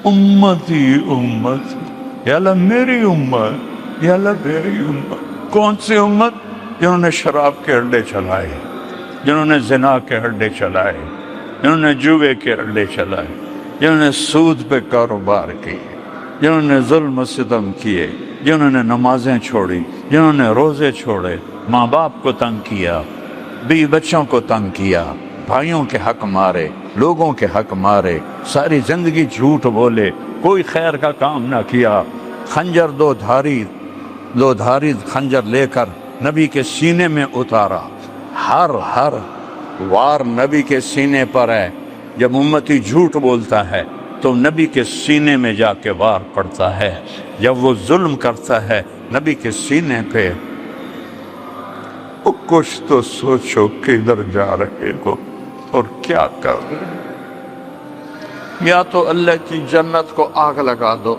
امتی امتی، یا اللہ میری امت، یا اللہ میری امت۔ کون سی امت؟ جنہوں نے شراب کے اڈے چلائے، جنہوں نے زنا کے اڈے چلائے، جنہوں نے جوے کے اڈے چلائے، جنہوں نے سود پہ کاروبار کیے، جنہوں نے ظلم و ستم کیے، جنہوں نے نمازیں چھوڑی، جنہوں نے روزے چھوڑے، ماں باپ کو تنگ کیا، بیوی بچوں کو تنگ کیا، بھائیوں کے حق مارے، لوگوں کے حق مارے، ساری زندگی جھوٹ بولے، کوئی خیر کا کام نہ کیا، خنجر دو دھاری خنجر لے کر نبی کے سینے میں اتارا۔ ہر وار نبی کے سینے پر ہے۔ جب امتی جھوٹ بولتا ہے تو نبی کے سینے میں جا کے وار پڑتا ہے، جب وہ ظلم کرتا ہے نبی کے سینے پہ۔ کچھ تو سوچو کدھر جا رہے ہو اور کیا کر رہے ہو؟ یا تو اللہ کی جنت کو آگ لگا دو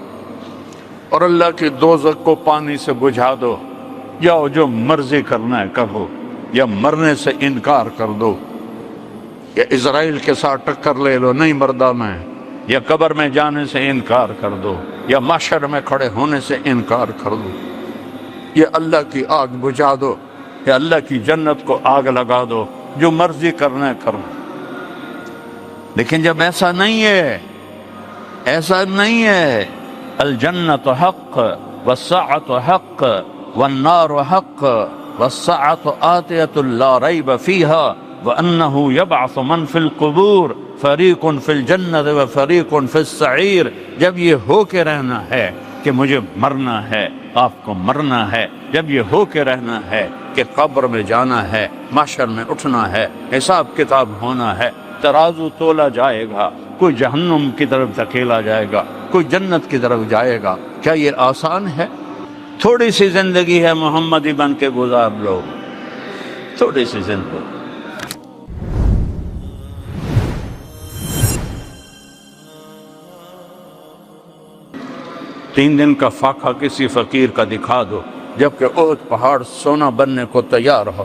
اور اللہ کی دوزخ کو پانی سے بجھا دو، یا جو مرضی کرنا ہے کرو، یا مرنے سے انکار کر دو، یا اسرائیل کے ساتھ ٹکر لے لو، نہیں مردہ میں، یا قبر میں جانے سے انکار کر دو، یا محشر میں کھڑے ہونے سے انکار کر دو، یا اللہ کی آگ بجھا دو، یا اللہ کی جنت کو آگ لگا دو، جو مرضی کرنا ہے کرو۔ لیکن جب ایسا نہیں ہے، ایسا نہیں ہے، الجنت حق والساعۃ حق والنار حق والساعۃ آتیۃ لا ریب فیہا وانہ یبعث من فی القبور فریق فی الجنت وفریق فی السعیر۔ جب یہ ہو کے رہنا ہے کہ مجھے مرنا ہے، آپ کو مرنا ہے، جب یہ ہو کے رہنا ہے کہ قبر میں جانا ہے، محشر میں اٹھنا ہے، حساب کتاب ہونا ہے، ترازو تولا جائے گا، کوئی جہنم کی طرف دھکیلا جائے گا، کوئی جنت کی طرف جائے گا۔ کیا یہ آسان ہے؟ تھوڑی سی زندگی ہے، محمدی بن کے گزار لو، تھوڑی سی زندگی۔ 3 دن کا فاقہ کسی فقیر کا دکھا دو، جبکہ احد پہاڑ سونا بننے کو تیار ہو۔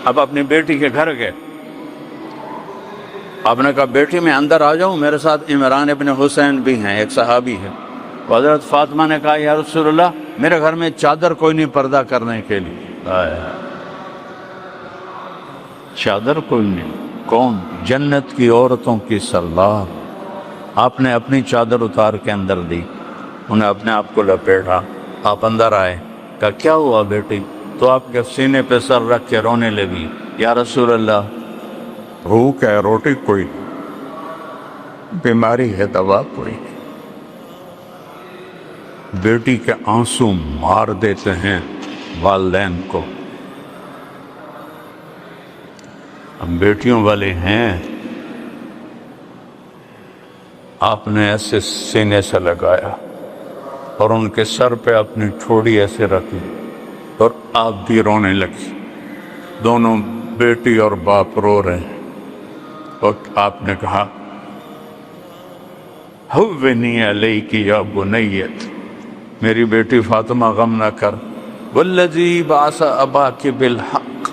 اب اپنی بیٹی کے گھر گئے، آپ نے کہا بیٹی میں اندر آ جاؤں؟ میرے ساتھ عمران ابن حسین بھی ہیں، ایک صحابی ہے۔ حضرت فاطمہ نے کہا یا رسول اللہ میرے گھر میں چادر کوئی نہیں پردہ کرنے کے لیے۔ چادر کوئی نہیں؟ کون؟ جنت کی عورتوں کی سردار۔ آپ نے اپنی چادر اتار کے اندر دی، انہیں اپنے آپ کو لپیٹا، آپ اندر آئے، کہا کیا ہوا بیٹی؟ تو آپ کے سینے پہ سر رکھ کے رونے لگی، یا رسول اللہ بھوک ہے، روٹی کوئی نہیں، بیماری ہے، دوا کوئی نہیں۔ بیٹی کے آنسو مار دیتے ہیں والدین کو۔ ہم بیٹیوں والے ہیں، آپ نے ایسے سینے سے لگایا اور ان کے سر پہ اپنی ٹھوڑی ایسے رکھی اور آپ بھی رونے لگی۔ دونوں بیٹی اور باپ رو رہے ہیں، اور آپ نے کہا ہوّنی علیک یا بنیت، میری بیٹی فاطمہ غم نہ کر، والذی بعث اباک بالحق،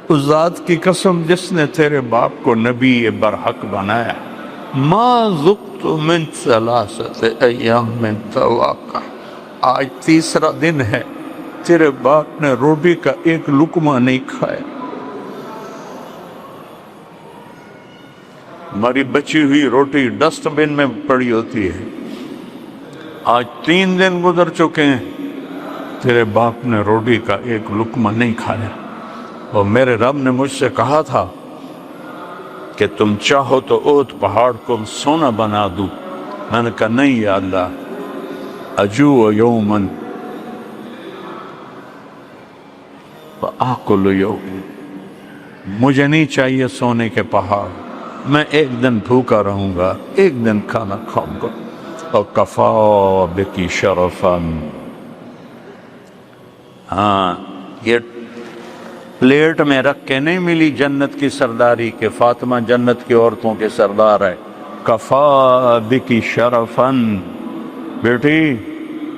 اس ذات کی قسم جس نے تیرے باپ کو نبی برحق بنایا، ما ذقت من 3 ایام من طواقع، آج 3 دن ہے تیرے باپ نے روٹی کا ایک لقمہ نہیں کھایا۔ ہماری بچی ہوئی روٹی ڈسٹ بن میں پڑی ہوتی ہے، آج 3 دن گزر چکے ہیں، تیرے باپ نے روٹی کا ایک لقمہ نہیں کھایا۔ اور میرے رب نے مجھ سے کہا تھا کہ تم چاہو تو احد پہاڑ کو سونا بنا دوں۔ میں نے کہا نہیں یا اللہ، اجوع یوماً وآکل یوم، مجھے نہیں چاہیے سونے کے پہاڑ، میں ایک دن بھوکا رہوں گا، ایک دن کھانا کھاؤں گا۔ اور کفا بکی شرفاً، ہاں یہ پلیٹ میں رکھ کے نہیں ملی جنت کی سرداری کہ فاطمہ جنت کی عورتوں کے سردار ہے۔ کفا بکی شرفاً، بیٹی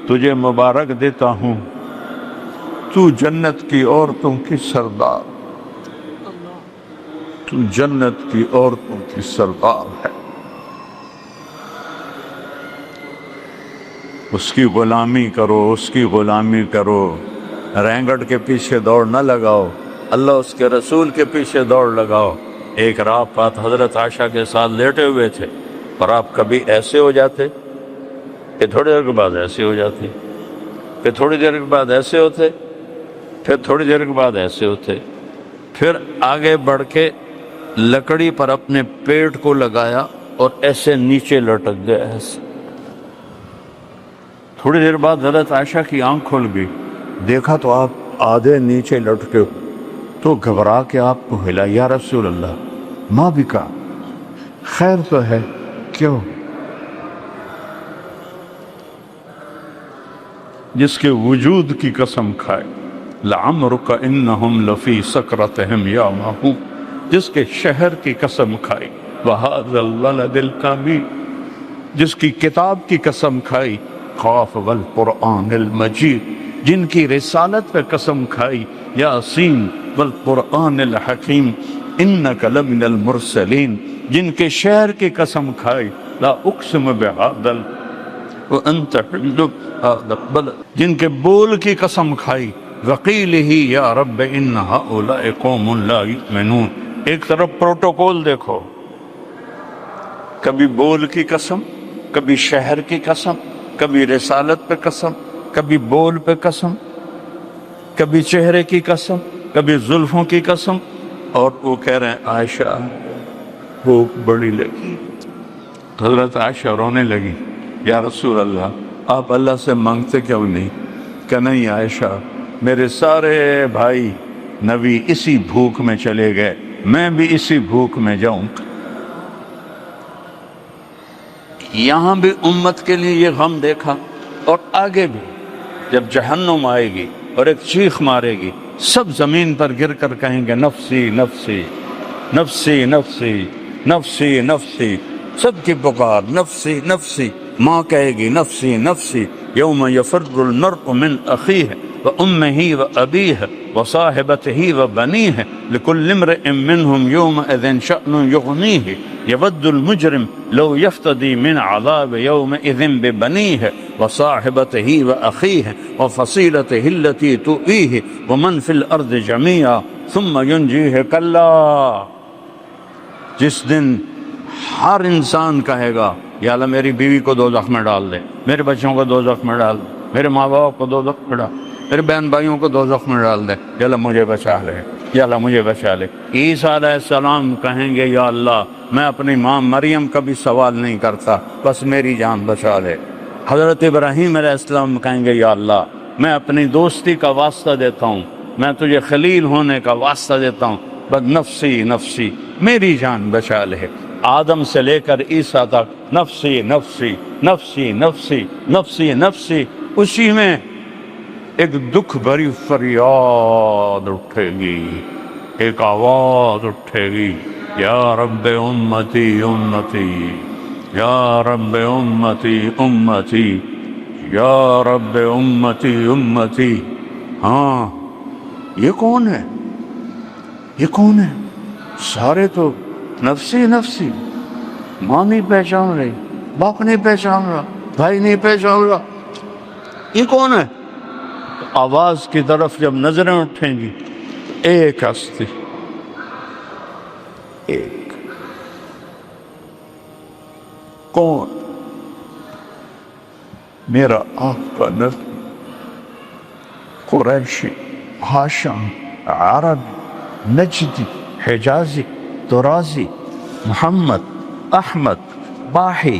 تجھے مبارک دیتا ہوں، تو جنت کی عورتوں کی سردار، تو جنت کی عورتوں کی سردار ہے۔ اس کی غلامی کرو، اس کی غلامی کرو، رینگٹ کے پیچھے دوڑ نہ لگاؤ، اللہ اس کے رسول کے پیچھے دوڑ لگاؤ۔ ایک رات حضرت عائشہ کے ساتھ لیٹے ہوئے تھے، اور آپ کبھی ایسے ہو جاتے کہ تھوڑی دیر کے بعد ایسے ہو جاتے، پھر تھوڑی دیر کے بعد ایسے ہوتے، پھر تھوڑی دیر کے بعد ایسے ہوتے، پھر آگے بڑھ کے لکڑی پر اپنے پیٹ کو لگایا اور ایسے نیچے لٹک گئے ایسے۔ تھوڑی دیر بعد حضرت عائشہ کی آنکھ کھل گئی، دیکھا تو آپ آدھے نیچے لٹکے، تو گھبرا کے آپ کو ہلا، یا رسول اللہ ماں بھی کہا، خیر تو ہے؟ کیوں؟ جس کے وجود کی قسم کھائے، لعمرک انہم لفی سکرتہم یعمہون، جس کے شہر کی قسم کھائی، وہذا الولد الکامل، جس کی کتاب کی قسم کھائی، قاف والقرآن المجید، جن کی رسالت پہ قسم کھائی، یاسین والقرآن الحکیم انک لمن المرسلین، جن کے شہر کی قسم کھائی، لا اقسم بہذا وانت حل بہذا البلد، جن کے بول کی قسم کھائی، وقیلہ یا رب ان ہؤلاء قوم لا یؤمنون۔ ایک طرف پروٹوکول دیکھو، کبھی بول کی قسم، کبھی شہر کی قسم، کبھی رسالت پہ قسم، کبھی بول پہ قسم، کبھی چہرے کی قسم، کبھی زلفوں کی قسم، اور وہ کہہ رہے ہیں عائشہ بھوک بڑی لگی۔ حضرت عائشہ رونے لگی، یا رسول اللہ آپ اللہ سے مانگتے کیوں نہیں؟ کہ نہیں عائشہ، میرے سارے بھائی نبی اسی بھوک میں چلے گئے، میں بھی اسی بھوک میں جاؤں۔ یہاں بھی امت کے لیے یہ غم دیکھا، اور آگے بھی جب جہنم آئے گی اور ایک چیخ مارے گی، سب زمین پر گر کر کہیں گے نفسی نفسی نفسی نفسی نفسی نفسی، سب کی پکار نفسی نفسی، ماں کہے گی نفسی نفسی، یوم یفر المرء من اخیہ وامہ وابیہ وصاحبتہ وبنیہ لکل امرئ منہم یومئذ شأن یغنیہ یود المجرم لو یفتدی من عذاب یومئذ ببنیہ وصاحبتہ واخیہ وفصیلتہ التی تؤویہ ومن فی الارض جمیعا ثم ینجیہ کلا۔ جس دن ہر انسان کہے گا یا اللہ میری بیوی کو دوزخ میں ڈال دے، میرے بچوں کو دوزخ میں ڈال دے، میرے ماں باپ کو دوزخ میں ڈال، میرے بہن بھائیوں کو دوزخ میں ڈال دے، یا اللہ مجھے بچا لے، یا اللہ مجھے بچا لے۔ عیسیٰ علیہ السلام کہیں گے یا اللہ میں اپنی ماں مریم کا بھی سوال نہیں کرتا، بس میری جان بچا لے۔ حضرت ابراہیم علیہ السلام کہیں گے یا اللہ میں اپنی دوستی کا واسطہ دیتا ہوں، میں تجھے خلیل ہونے کا واسطہ دیتا ہوں، بس نفسی نفسی میری جان بچا لے۔ آدم سے لے کر عیسیٰ تک نفسی نفسی نفسی نفسی نفسی نفسی، اسی میں ایک دکھ بھری فریاد اٹھے گی، ایک آواز اٹھے گی، یا رب امتی امتی، یا رب امتی امتی، یا رب امتی امتی۔ ہاں یہ کون ہے؟ یہ کون ہے؟ سارے تو نفسی نفسی، ماں نہیں پہچان رہی، باپ نہیں پہچان رہا، بھائی نہیں پہچان رہا، یہ کون ہے؟ آواز کی طرف جب نظریں اٹھیں گی، ایک ہستی، ایک کون؟ میرا آپ کا نبی، قریشی، ہاشم، عربی، نجدی، حجازی، درازی، محمد، احمد، باحی،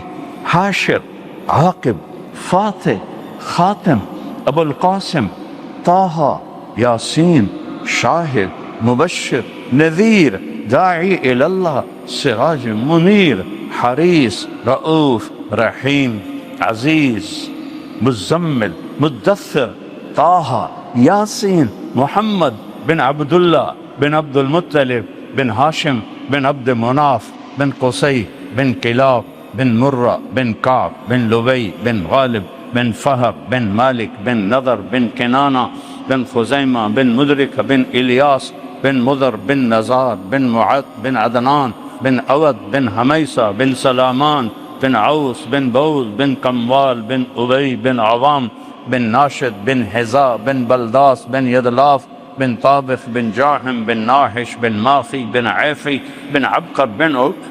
حاشر، عاقب، فاتح، خاتم، ابو القاسم، طه، یاسین، شاہد، مبشر، نذیر، داعی اللہ، سراج منیر، حریص، رؤوف، رحیم، عزیز، مزمل، مدثر، طه، یاسین، محمد بن عبداللہ بن عبد المطلب بن ہاشم بن عبد مناف بن قصی بن کلاب بن مرہ بن کعب بن لبی بن غالب بن فہر بن مالک بن نضر بن کنانہ بن خزیمہ بن مدرک بن الیاس بن مضر بن نزار بن معد بن عدنان بن عود بن حمیسہ بن سلامان بن عوس بن بوز بن کموال بن ابی بن عوام بن ناشد بن حذا بن بلداس بن یدلاف بن طابخ بن جاحم بن ناحش بن ماخی بن عیفی بن عبقر بن عوف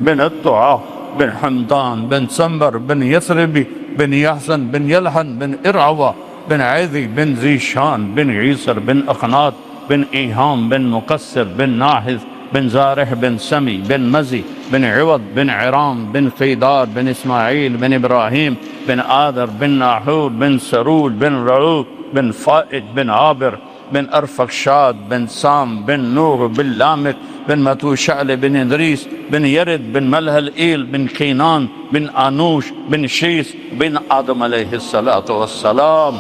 بن الطعا بن حمدان بن سنبر بن یثربی بن یحسن بن یلحن بن ارعوا بن عیذی بن ذیشان بن عیسر بن اخنات بن ایہام بن مقصر بن ناحذ بن زارح بن سمی بن مزی بن عوض بن عرام بن قیدار بن اسماعیل بن ابراہیم بن آدر بن ناحور بن سرول بن رعوب بن فائج بن عابر بن ارفخشاد بن سام بن نوح بن لامک بن متوشعل بن ادریس بن یرد بن ملہل ایل بن کینان بن آنوش بن شیس بن آدم علیہ السلام.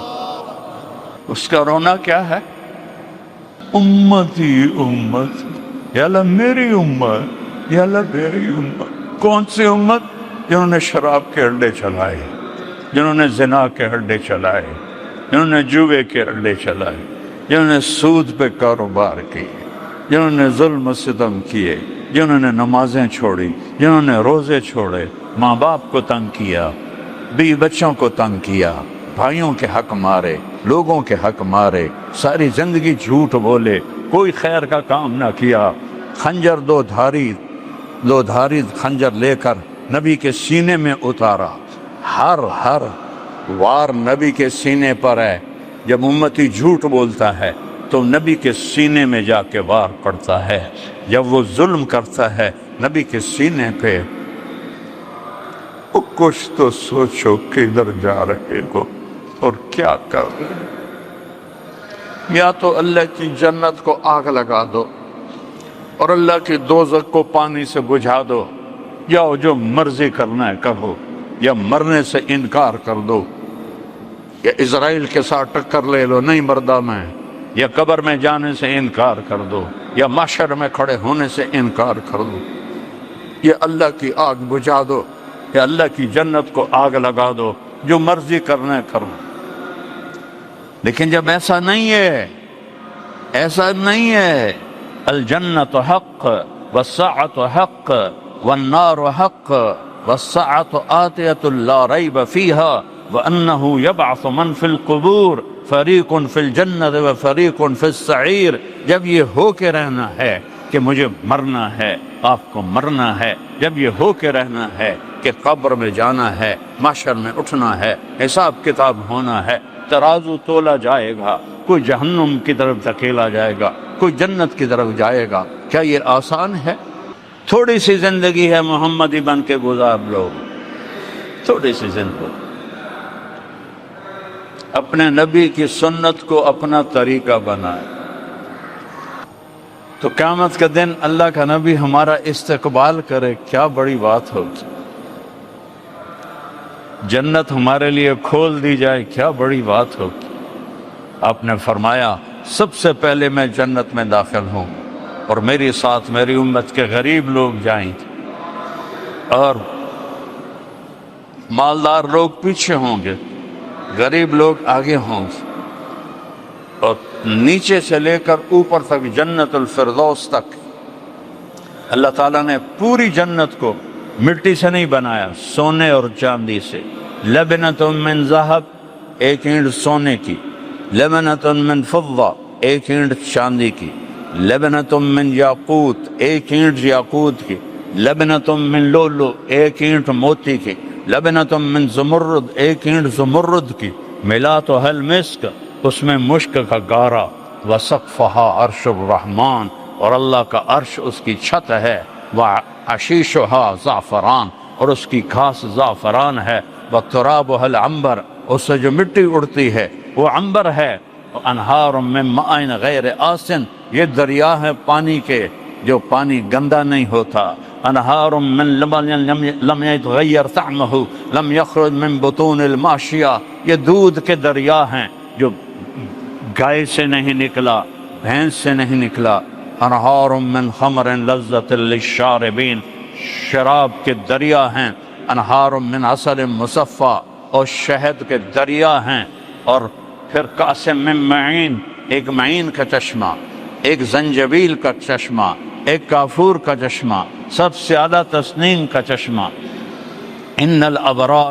اس کا رونا کیا ہے؟ امتی امت، یا اللہ میری امت، یا اللہ میری امت. کون سی امت؟ جنہوں نے شراب کے اڈے چلائے، جنہوں نے زنا کے اڈے چلائے، جنہوں نے جوے کے اڈے چلائے، جنہوں نے سود پہ کاروبار کیے، جنہوں نے ظلم و ستم کیے، جنہوں نے نمازیں چھوڑی، جنہوں نے روزے چھوڑے، ماں باپ کو تنگ کیا، بیوی بچوں کو تنگ کیا، بھائیوں کے حق مارے، لوگوں کے حق مارے، ساری زندگی جھوٹ بولے، کوئی خیر کا کام نہ کیا. خنجر دو دھاری خنجر لے کر نبی کے سینے میں اتارا. ہر وار نبی کے سینے پر ہے. جب امتی جھوٹ بولتا ہے تو نبی کے سینے میں جا کے وار پڑتا ہے. جب وہ ظلم کرتا ہے نبی کے سینے پہ. کچھ تو سوچو کدھر جا رہے ہو اور کیا کر رہے ہو. یا تو اللہ کی جنت کو آگ لگا دو اور اللہ کی دوزخ کو پانی سے بجھا دو، یا جو مرضی کرنا ہے کرو، یا مرنے سے انکار کر دو، یا اسرائیل کے ساتھ ٹکر لے لو نہیں مردہ میں، یا قبر میں جانے سے انکار کر دو، یا محشر میں کھڑے ہونے سے انکار کر دو، یا اللہ کی آگ بجھا دو، یا اللہ کی جنت کو آگ لگا دو. جو مرضی کرنا ہے کرو. لیکن جب ایسا نہیں ہے الجنت حق والساعت حق والنار حق والساعت آتیۃ لا ریب فیہا وانہ یبعث من فی القبور فریق فی الجنت وفریق فی السعیر. جب یہ ہو کے رہنا ہے کہ مجھے مرنا ہے، آپ کو مرنا ہے، جب یہ ہو کے رہنا ہے کہ قبر میں جانا ہے، محشر میں اٹھنا ہے، حساب کتاب ہونا ہے، ترازو تولا جائے گا، کوئی جہنم کی طرف دھکیلا جائے گا، کوئی جنت کی طرف جائے گا. کیا یہ آسان ہے؟ تھوڑی سی زندگی ہے، محمدی بن کے گزار لو. تھوڑی سی زندگی، اپنے نبی کی سنت کو اپنا طریقہ بنائے تو قیامت کے دن اللہ کا نبی ہمارا استقبال کرے. کیا بڑی بات ہوگی. جنت ہمارے لیے کھول دی جائے، کیا بڑی بات ہوگی. آپ نے فرمایا سب سے پہلے میں جنت میں داخل ہوں اور میری ساتھ میری امت کے غریب لوگ جائیں اور مالدار لوگ پیچھے ہوں گے، غریب لوگ آگے ہوں گے، اور نیچے سے لے کر اوپر تک جنت الفردوس تک اللہ تعالیٰ نے پوری جنت کو مٹی سے نہیں بنایا، سونے اور چاندی سے. لبنۃ من ذہب، ایک اینٹ سونے کی، لبنۃ من فضہ، ایک اینٹ چاندی کی، لبنۃ من یاقوت، ایک اینٹ یاقوت کی، لبنۃ من لؤلؤ، ایک اینٹ موتی کی، لبنۃ من زمرد، ایک اینٹ زمرد کی، ملاتھا المسک، اس میں مشک کا گارا، وسقفہا عرش الرحمن، اور اللہ کا عرش اس کی چھت ہے، وعشیشہا زعفران، اور اس کی گھاس زعفران ہے، وترابہا العنبر، اس سے جو مٹی اڑتی ہے وہ عنبر ہے، انہار من ماء غیر آسن، یہ دریا ہے پانی کے جو پانی گندا نہیں ہوتا. انہار من لم یتغیر طعمہ لم یخرج من بطون الماشیہ، یہ دودھ کے دریا ہیں جو گائے سے نہیں نکلا، بھینس سے نہیں نکلا. انہار من خمر لذت للشاربین، شراب کے دریا ہیں. انہار من عسل مصفی، اور شہد کے دریا ہیں. اور پھر کاس من معین، ایک معین کا چشمہ، ایک زنجبیل کا چشمہ، ایک کافور کا چشمہ، سب سے اعلیٰ تسنیم کا چشمہ۔ ان الابرار